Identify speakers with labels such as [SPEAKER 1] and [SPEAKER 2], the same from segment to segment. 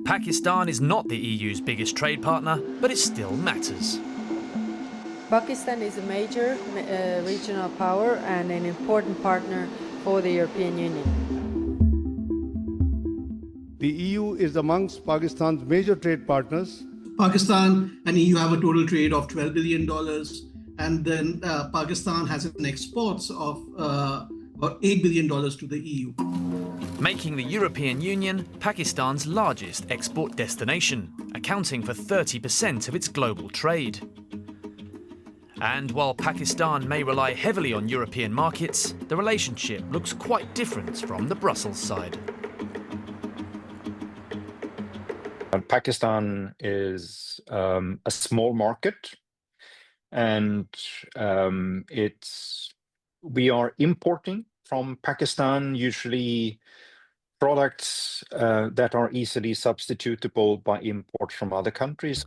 [SPEAKER 1] Pakistan is not the EU's biggest trade partner, but it still matters.
[SPEAKER 2] Pakistan is a major regional power and an important partner for the European Union.
[SPEAKER 3] The EU is amongst Pakistan's major trade partners.
[SPEAKER 4] Pakistan and EU have a total trade of $12 billion, and then Pakistan has an exports of about $8 billion to the EU.
[SPEAKER 1] Making the European Union Pakistan's largest export destination, accounting for 30% of its global trade. And while Pakistan may rely heavily on European markets, the relationship looks quite different from the Brussels side.
[SPEAKER 5] Pakistan is a small market, and we are importing from Pakistan usually products that are easily substitutable by import from other countries.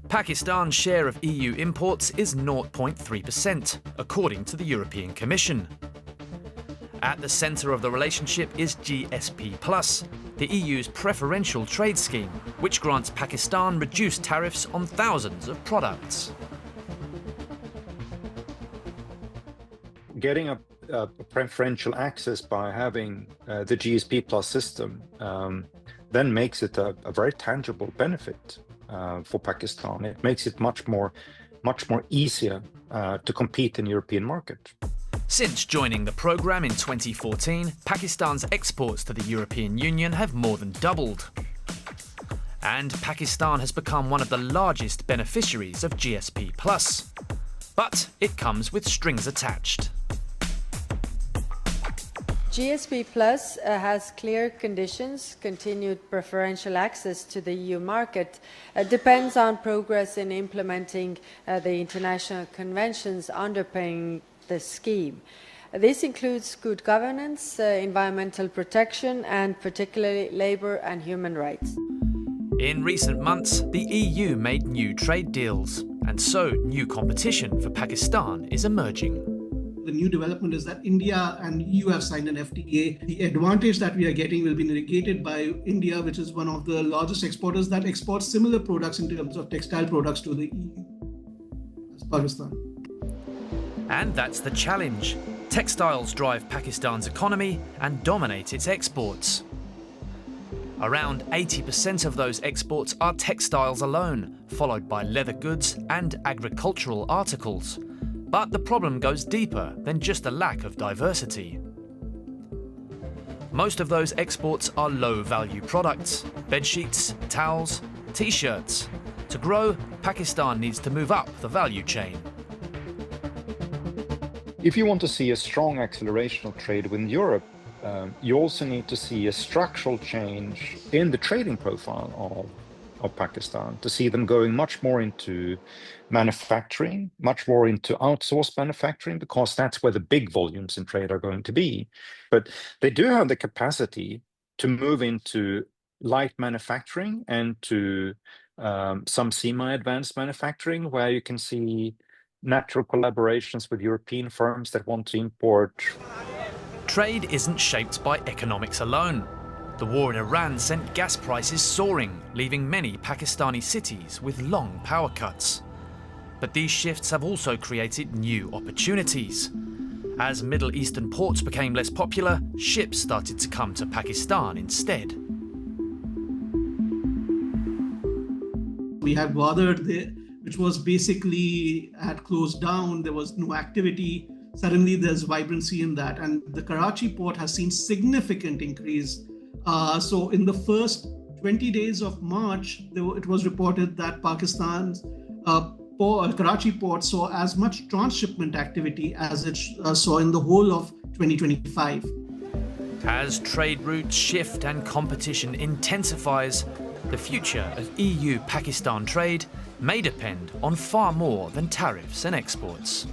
[SPEAKER 1] Pakistan's share of EU imports is 0.3%, according to the European Commission. At the centre of the relationship is GSP+, the EU's preferential trade scheme, which grants Pakistan reduced tariffs on thousands of products.
[SPEAKER 5] Getting a preferential access by having the GSP+ system then makes it a very tangible benefit for Pakistan. It makes it much more easier to compete in the European market.
[SPEAKER 1] Since joining the programme in 2014, Pakistan's exports to the European Union have more than doubled. And Pakistan has become one of the largest beneficiaries of GSP+. But it comes with strings attached.
[SPEAKER 2] GSP Plus has clear conditions. Continued preferential access to the EU market depends on progress in implementing the international conventions underpinning the scheme. This includes good governance, environmental protection, and particularly labour and human rights.
[SPEAKER 1] In recent months, the EU made new trade deals, and so new competition for Pakistan is emerging.
[SPEAKER 4] The new development is that India and EU have signed an FTA. The advantage that we are getting will be negated by India, which is one of the largest exporters that exports similar products in terms of textile products to the EU. That's Pakistan.
[SPEAKER 1] And that's the challenge. Textiles drive Pakistan's economy and dominate its exports. Around 80% of those exports are textiles alone, followed by leather goods and agricultural articles. But the problem goes deeper than just a lack of diversity. Most of those exports are low-value products: bedsheets, towels, t-shirts. To grow, Pakistan needs to move up the value chain.
[SPEAKER 5] If you want to see a strong acceleration of trade within Europe, you also need to see a structural change in the trading profile of Pakistan, to see them going much more into manufacturing, much more into outsourced manufacturing, because that's where the big volumes in trade are going to be. But they do have the capacity to move into light manufacturing and to some semi-advanced manufacturing, where you can see natural collaborations with European firms that want to import.
[SPEAKER 1] Trade isn't shaped by economics alone. The war in Iran sent gas prices soaring, leaving many Pakistani cities with long power cuts. But these shifts have also created new opportunities. As Middle Eastern ports became less popular, ships started to come to Pakistan instead.
[SPEAKER 4] We had Gwadar there, which was basically had closed down. There was no activity. Suddenly there's vibrancy in that. And the Karachi port has seen significant increase. So in the first 20 days of March, it was reported that Pakistan's Karachi port saw as much transshipment activity as it saw in the whole of 2025.
[SPEAKER 1] As trade routes shift and competition intensifies, the future of EU-Pakistan trade may depend on far more than tariffs and exports.